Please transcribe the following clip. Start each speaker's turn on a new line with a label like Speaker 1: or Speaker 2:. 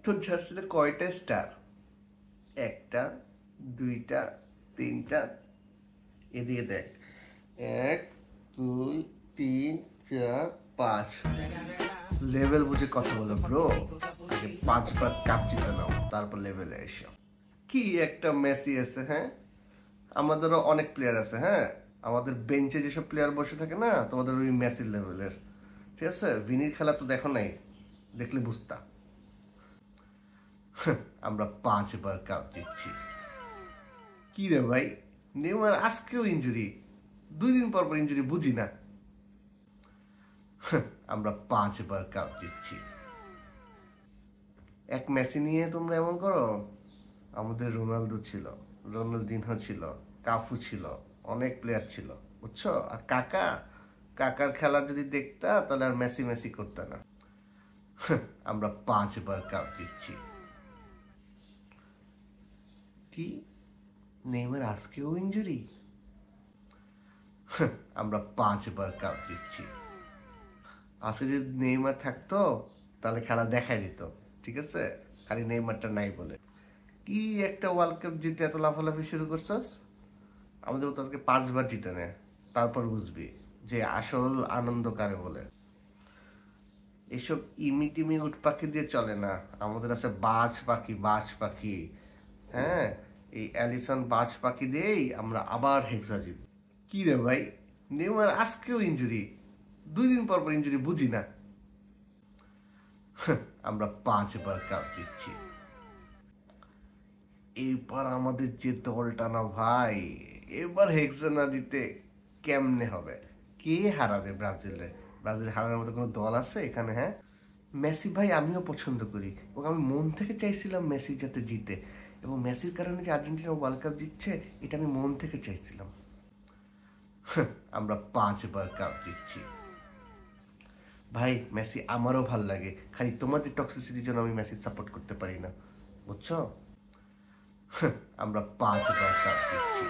Speaker 1: তোর জার্সিতে কয়টা স্টার? একটা, দুইটা, তিনটা, এদিকে দেখ। 1 2 3 4 5। লেভেল বুঝে কথা বলো ব্রো। আগে 5বার কাপ জিতে নাও, তারপর লেভেলে এসো। কি একটা মেসি আছে, হ্যাঁ? আমাদেরও অনেক প্লেয়ার আছে, হ্যাঁ? আমাদের বেঞ্চে যেসব প্লেয়ার বসে থাকে না, তোমাদের ওই মেসির লেভেলের। ঠিক আছে, ভিনির খেলা তো দেখো নাই, দেখলে বুঝতা। আমরা 5বার কাপ জিতছি। কি রে ভাই, নেইমার আজকেও ইনজুরি, 2 দিন পর পর ইনজুরি, বুঝি না। আমরা 5বার কাপ জিতছি। এক মেসি নিয়ে তোমরা এমন করো? আমাদের রোনালদো ছিল, রোনালদিনহো ছিল, কাফু ছিল, অনেক প্লেয়ার ছিল, বুঝছো? আর কাকার খেলা যদি দেখতা তাহলে আর মেসি মেসি করতে না। আমরা 5বার কাপ জিতছি। কি, নেইমার আজকেও ইনজুরি? আমরা 5বার কাপ জিতছি। আজকে যদি নেইমার থাকতো তাহলে খেলা দেখাই দিত, ঠিক আছে? খালি নেইমারটা নাই বলে। কি একটা ওয়ার্ল্ড কাপ জিতে এত লাফালাফি শুরু করছস? আমাদের তোকে 5বার জিতে নেয়, তারপর বুঝবি যে আসল আনন্দ কারে বলে। এসব ইমি টিমি উট পাখি দিয়ে চলে না, আমাদের আছে বাজ পাখি, বাজ পাখি। হ্যাঁ, এই অ্যালিসন বাজ পাখি দিয়েই আমরা আবার হেক্সা জিতব। কি রে ভাই, নেইমার আজকেও ইনজুরি, 2 দিন পর পর ইনজুরি, বুঝি না। আমরা 5বার কাপ জিতছি। এবার আমাদের যে দলটা না ভাই, এবার হেক্সা না দিতে কেমনে হবে? কে হারাবে ব্রাজিলে? ব্রাজিল হারানোর মতো কোনো দল আছে এখানে, হ্যাঁ? মেসি ভাই আমিও পছন্দ করি, এবং আমি মন থেকে চাইছিলাম মেসি যাতে জিতে, এবং মেসির কারণে যে আর্জেন্টিনা ওয়ার্ল্ড কাপ জিতছে এটা আমি মন থেকে চাইছিলাম। আমরা 5বার কাপ জিতছি। ভাই মেসি আমারও ভাল লাগে, খালি তোমাদের টক্সিসিটির জন্য আমি মেসি সাপোর্ট করতে পারি না, বুঝছো? আমরা 5বার কাপ জিতছি।